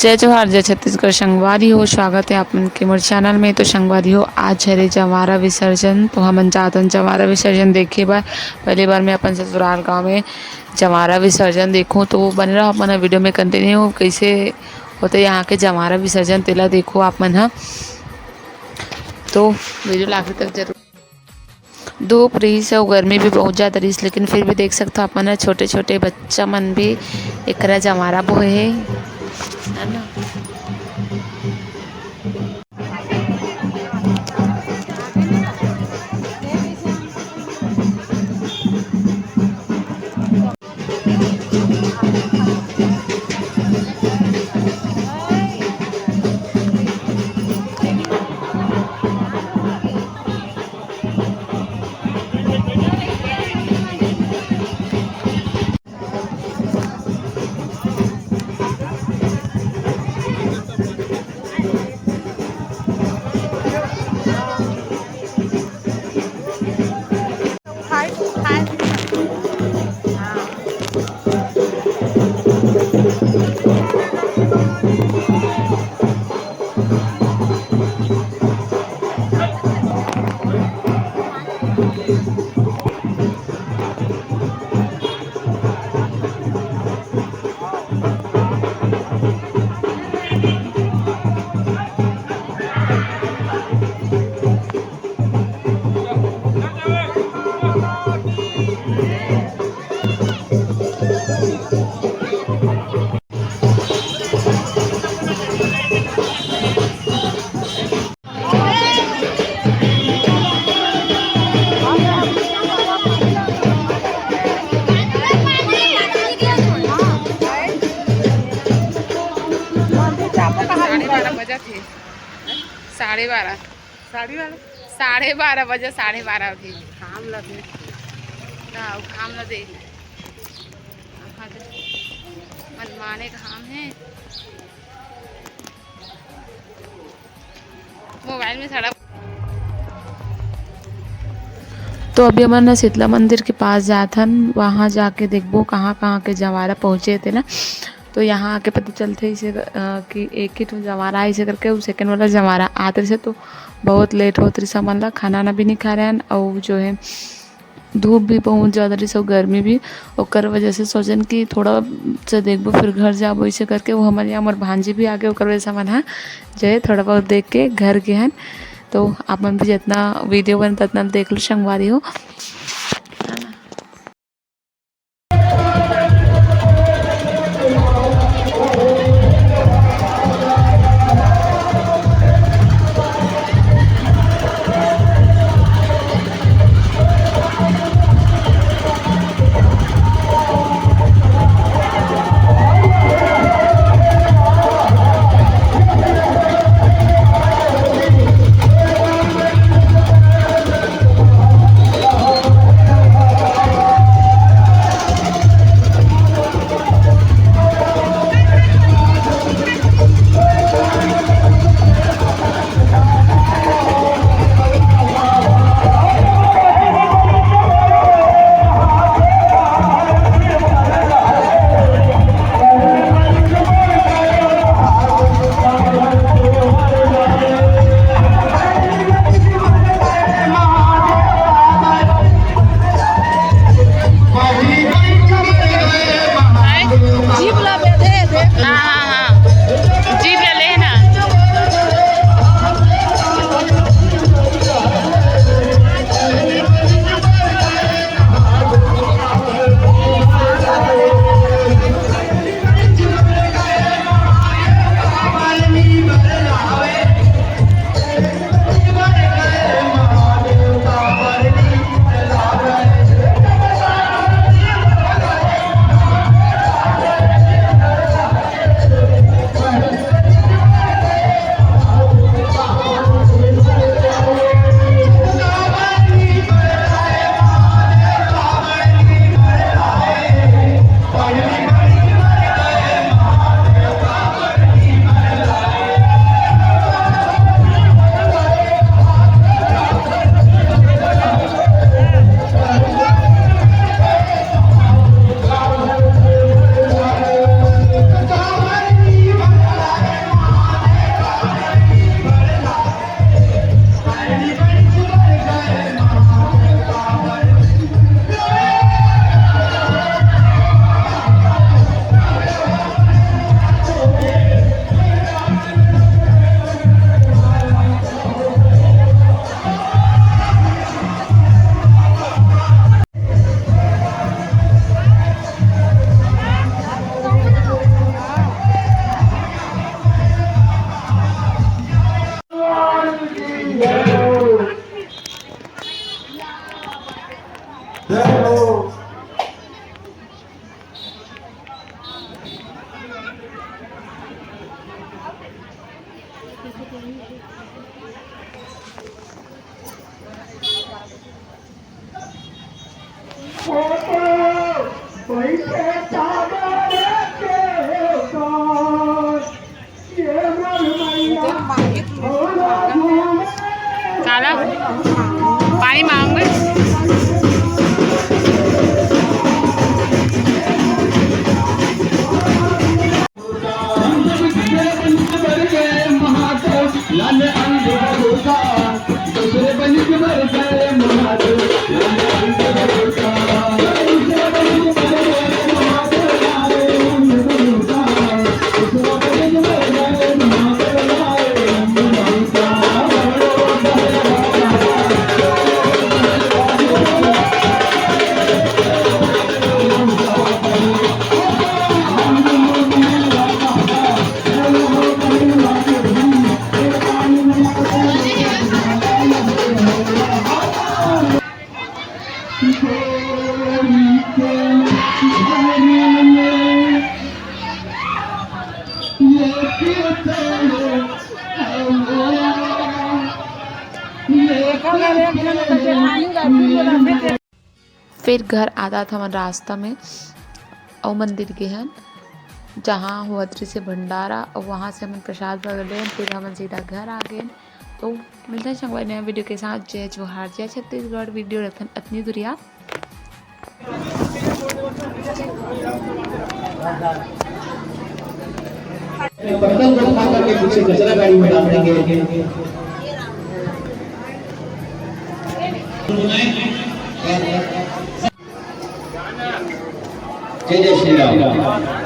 जय जोहार जय छत्तीसगढ़ संगवारी हो। स्वागत है आप मन के मोर चैनल में। तो संगवारी हो, आज हरे जवारा विसर्जन। तो हमन जातन जवारा विसर्जन देखे बार। पहली बार मैं अपन ससुराल गांव में जवारा विसर्जन देखूं, तो बने रहो आप मन वीडियो में कंटिन्यू। कैसे होते यहाँ के जवारा विसर्जन तेला देखो आप मन ह। तो वीडियो आखिर तक जरूर। धूप रहीस और गर्मी भी बहुत ज़्यादा रहीस, लेकिन फिर भी देख सकते हो आप मन छोटे छोटे बच्चा मन भी एकरा जवारा बोहे है ना। साढ़े बारह साढ़े बारह बजे 12:30 भी काम लगे काम न दे मनमाने काम है। मोबाइल में सारा। तो अभी हमन शीतला मंदिर के पास जाथन, वहाँ जाके देखबो कहाँ कहाँ के जवारा पहुँचे थे ना। तो यहाँ आके पता चलते इसे कि एक ही तो जवारा ऐसे करके वो सेकंड वाला जवारा आते से। तो बहुत लेट होते रही सामान ला, खाना ना भी नहीं खा रहे हैं। और जो है धूप भी बहुत ज़्यादा रही, सब गर्मी भी ओकर वजह से सोचन कि थोड़ा से देखबो फिर घर जाबो ऐसे करके। वो हमारे यहाँ हमारे भांजी भी आगे ओकर वजह से मन हाँ जो है थोड़ा बहुत देख के घर के हैं। तो आप मन भी जितना वीडियो बन उतना देख लो संगवारी हो। काला पानी मांग फिर घर आता था हमारे रास्ता में और मंदिर के हैं जहाँ हुआ से भंडारा और वहाँ से हम प्रसाद वगैरह लें फिर हम सीधा घर आ गए। तो मिलते हैं संगवारी नया वीडियो के साथ। जय जोहार जय छत्तीसगढ़। वीडियो रखन अपनी दुरिया बर्तन को उठा करके पीछे कचरा गाड़ी में डाल देंगे। जय जय श्री राम।